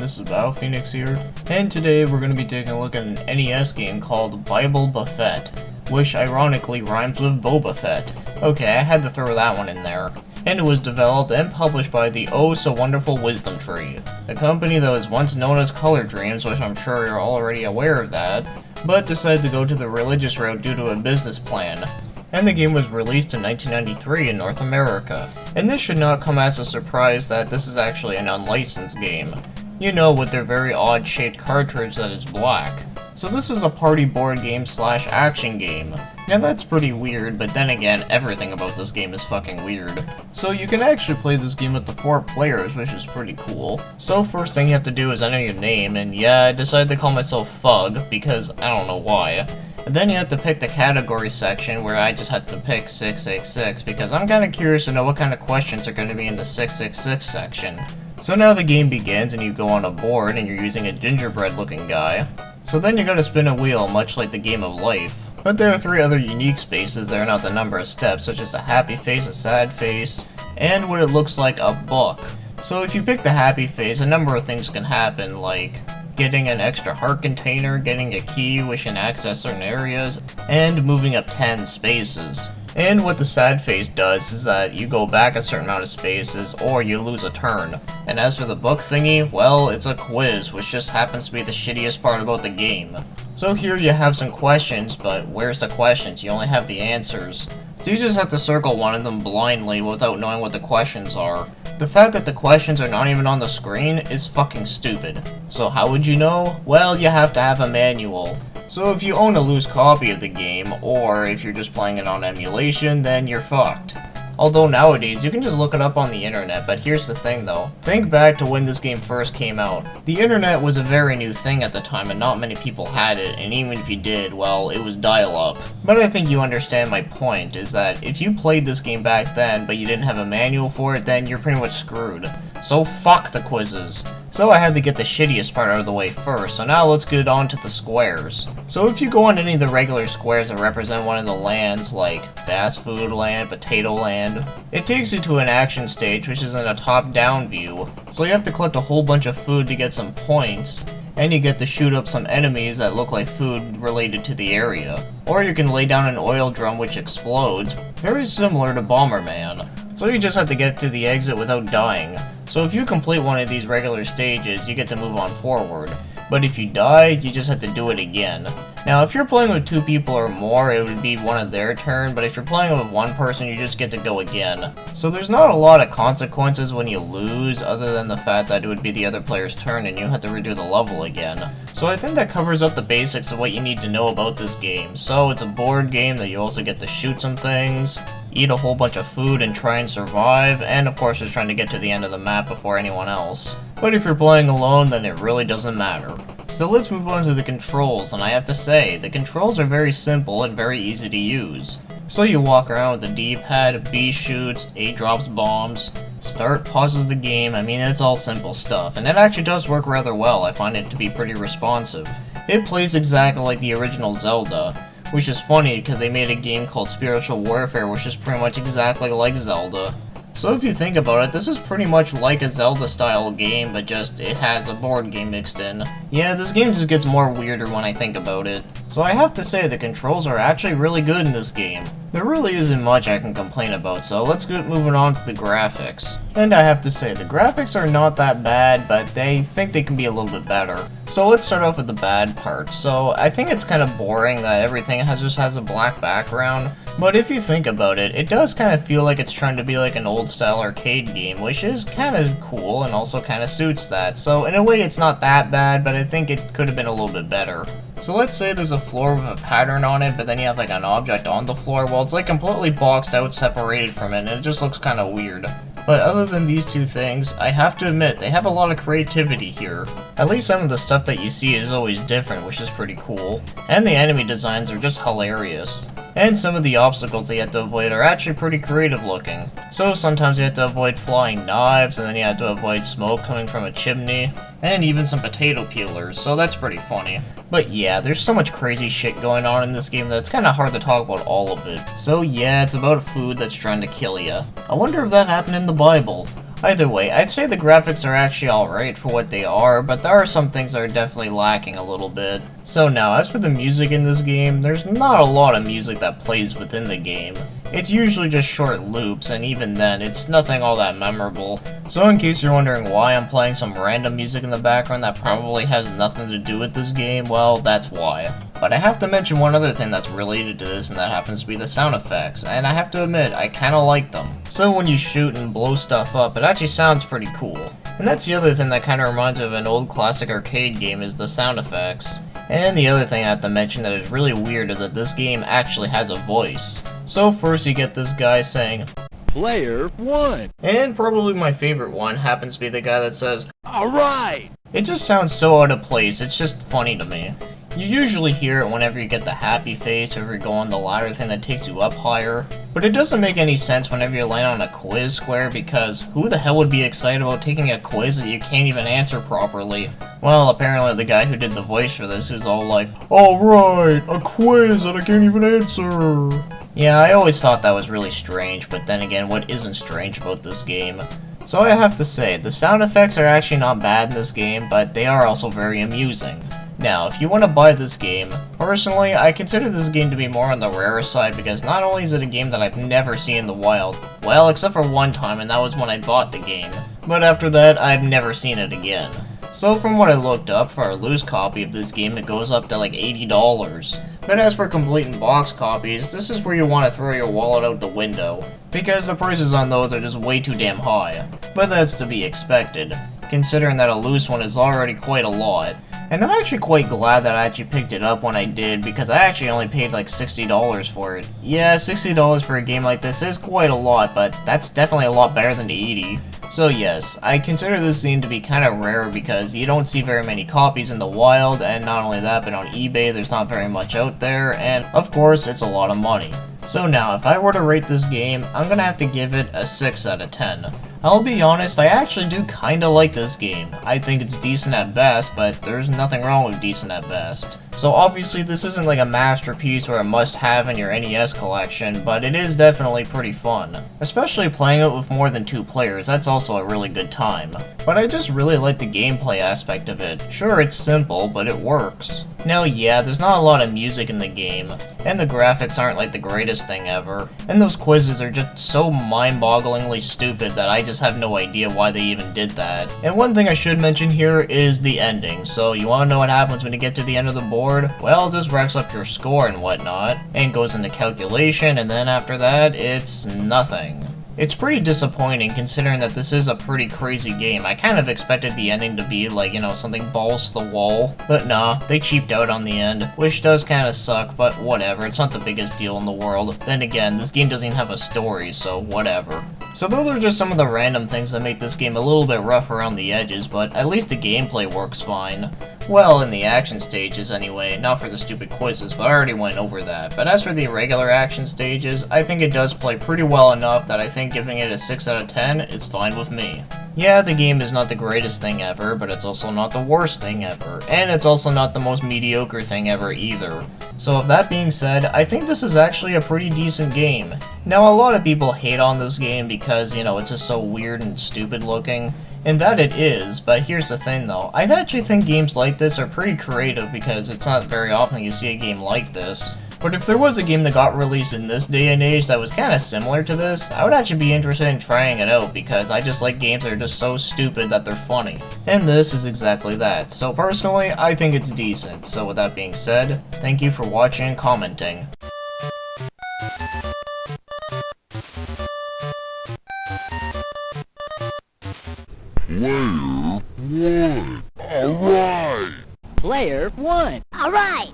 this is BioPhoenix here, and today we're going to be taking a look at an NES game called Bible Buffet, which ironically rhymes with Boba Fett. Okay, I had to throw that one in there. And it was developed and published by the oh so wonderful Wisdom Tree, the company that was once known as Color Dreams, which I'm sure you're already aware of that, but decided to go to the religious route due to a business plan. And the game was released in 1993 in North America. And this should not come as a surprise that this is actually an unlicensed game. You know, with their very odd shaped cartridge that is black. So this is a party board game slash action game. Now that's pretty weird, but then again, everything about this game is fucking weird. So you can actually play this game with the 4 players, which is pretty cool. So first thing you have to do is enter your name, and yeah, I decided to call myself Fug, because I don't know why. And then you have to pick the category section, where I just had to pick 666, because I'm kinda curious to know what kind of questions are going to be in the 666 section. So now the game begins, and you go on a board, and you're using a gingerbread looking guy. So then you gotta spin a wheel, much like the game of life. But there are 3 other unique spaces that are not the number of steps, such as a happy face, a sad face, and what it looks like a book. So if you pick the happy face, a number of things can happen, like getting an extra heart container, getting a key which can access certain areas, and moving up 10 spaces. And what the sad face does is that you go back a certain amount of spaces, or you lose a turn. And as for the book thingy, well, it's a quiz, which just happens to be the shittiest part about the game. So here you have some questions, but where's the questions? You only have the answers. So you just have to circle one of them blindly without knowing what the questions are. The fact that the questions are not even on the screen is fucking stupid. So how would you know? Well, you have to have a manual. So if you own a loose copy of the game, or if you're just playing it on emulation, then you're fucked. Although nowadays, you can just look it up on the internet, but here's the thing though. Think back to when this game first came out. The internet was a very new thing at the time, and not many people had it, and even if you did, well, it was dial-up. But I think you understand my point, is that if you played this game back then, but you didn't have a manual for it, then you're pretty much screwed. So fuck the quizzes. So I had to get the shittiest part out of the way first, so now let's get on to the squares. So if you go on any of the regular squares that represent one of the lands, like fast food land, potato land, it takes you to an action stage which is in a top-down view. So you have to collect a whole bunch of food to get some points, and you get to shoot up some enemies that look like food related to the area. Or you can lay down an oil drum which explodes, very similar to Bomberman. So you just have to get to the exit without dying. So if you complete one of these regular stages, you get to move on forward. But if you die, you just have to do it again. Now if you're playing with 2 people or more, it would be one of their turn, but if you're playing with 1 person, you just get to go again. So there's not a lot of consequences when you lose, other than the fact that it would be the other player's turn and you have to redo the level again. So I think that covers up the basics of what you need to know about this game. So it's a board game that you also get to shoot some things, eat a whole bunch of food and try and survive, and of course just trying to get to the end of the map before anyone else. But if you're playing alone, then it really doesn't matter. So let's move on to the controls, and I have to say, the controls are very simple and very easy to use. So you walk around with the D-pad, B shoots, A drops bombs, start pauses the game. I mean, it's all simple stuff, and it actually does work rather well. I find it to be pretty responsive. It plays exactly like the original Zelda, which is funny because they made a game called Spiritual Warfare, which is pretty much exactly like Zelda. So if you think about it, this is pretty much like a Zelda-style game, but just it has a board game mixed in. Yeah, this game just gets more weirder when I think about it. So I have to say, the controls are actually really good in this game. There really isn't much I can complain about, so let's get moving on to the graphics. And I have to say, the graphics are not that bad, but they think they can be a little bit better. So let's start off with the bad part. So I think it's kind of boring that everything just has a black background. But if you think about it, it does kind of feel like it's trying to be like an old-style arcade game, which is kind of cool and also kind of suits that. So in a way, it's not that bad, but I think it could have been a little bit better. So let's say there's a floor with a pattern on it, but then you have like an object on the floor. Well, it's like completely boxed out, separated from it, and it just looks kind of weird. But other than these 2 things, I have to admit, they have a lot of creativity here. At least some of the stuff that you see is always different, which is pretty cool. And the enemy designs are just hilarious. And some of the obstacles that you have to avoid are actually pretty creative looking. So sometimes you have to avoid flying knives, and then you have to avoid smoke coming from a chimney, and even some potato peelers, so that's pretty funny. But yeah, there's so much crazy shit going on in this game that it's kinda hard to talk about all of it. So yeah, it's about food that's trying to kill ya. I wonder if that happened in the Bible. Either way, I'd say the graphics are actually alright for what they are, but there are some things that are definitely lacking a little bit. So now, as for the music in this game, there's not a lot of music that plays within the game. It's usually just short loops, and even then, it's nothing all that memorable. So in case you're wondering why I'm playing some random music in the background that probably has nothing to do with this game, well, that's why. But I have to mention one other thing that's related to this, and that happens to be the sound effects, and I have to admit, I kinda like them. So when you shoot and blow stuff up, it actually sounds pretty cool. And that's the other thing that kinda reminds me of an old classic arcade game, is the sound effects. And the other thing I have to mention that is really weird is that this game actually has a voice. So first you get this guy saying, Player 1. And probably my favorite one happens to be the guy that says, Alright! It just sounds so out of place, it's just funny to me. You usually hear it whenever you get the happy face or if you go on the ladder thing that takes you up higher, but it doesn't make any sense whenever you land on a quiz square because who the hell would be excited about taking a quiz that you can't even answer properly? Well, apparently the guy who did the voice for this is all like, alright, a quiz that I can't even answer. Yeah, I always thought that was really strange, but then again, what isn't strange about this game? So I have to say, the sound effects are actually not bad in this game, but they are also very amusing. Now, if you want to buy this game, personally, I consider this game to be more on the rarer side because not only is it a game that I've never seen in the wild, well, except for one time, and that was when I bought the game, but after that, I've never seen it again. So from what I looked up, for a loose copy of this game, it goes up to like $80. But as for complete and box copies, this is where you want to throw your wallet out the window, because the prices on those are just way too damn high. But that's to be expected, considering that a loose one is already quite a lot. And I'm actually quite glad that I actually picked it up when I did, because I actually only paid like $60 for it. Yeah, $60 for a game like this is quite a lot, but that's definitely a lot better than the $80. So yes, I consider this game to be kind of rare because you don't see very many copies in the wild, and not only that, but on eBay there's not very much out there, and of course it's a lot of money. So now, if I were to rate this game, I'm gonna have to give it a 6 out of 10. I'll be honest, I actually do kinda like this game. I think it's decent at best, but there's nothing wrong with decent at best. So obviously this isn't like a masterpiece or a must-have in your NES collection, but it is definitely pretty fun. Especially playing it with more than 2 players, that's also a really good time. But I just really like the gameplay aspect of it. Sure, it's simple, but it works. Now yeah, there's not a lot of music in the game, and the graphics aren't like the greatest thing ever, and those quizzes are just so mind-bogglingly stupid that I just have no idea why they even did that. And one thing I should mention here is the ending, so you wanna know what happens when you get to the end of the board? Well, it just racks up your score and whatnot, and goes into calculation, and then after that, it's nothing. It's pretty disappointing considering that this is a pretty crazy game. I kind of expected the ending to be like, you know, something balls to the wall. But nah, they cheaped out on the end, which does kind of suck, but whatever, it's not the biggest deal in the world. Then again, this game doesn't even have a story, so whatever. So those are just some of the random things that make this game a little bit rough around the edges, but at least the gameplay works fine. Well, in the action stages anyway, not for the stupid quizzes, but I already went over that. But as for the regular action stages, I think it does play pretty well enough that I think giving it a 6 out of 10 is fine with me. Yeah, the game is not the greatest thing ever, but it's also not the worst thing ever, and it's also not the most mediocre thing ever either. So with that being said, I think this is actually a pretty decent game. Now a lot of people hate on this game because, you know, it's just so weird and stupid looking. And that it is, but here's the thing though, I actually think games like this are pretty creative because it's not very often you see a game like this. But if there was a game that got released in this day and age that was kind of similar to this, I would actually be interested in trying it out because I just like games that are just so stupid that they're funny. And this is exactly that, so personally, I think it's decent. So with that being said, thank you for watching and commenting. Player 1. Alright! Player 1. Alright!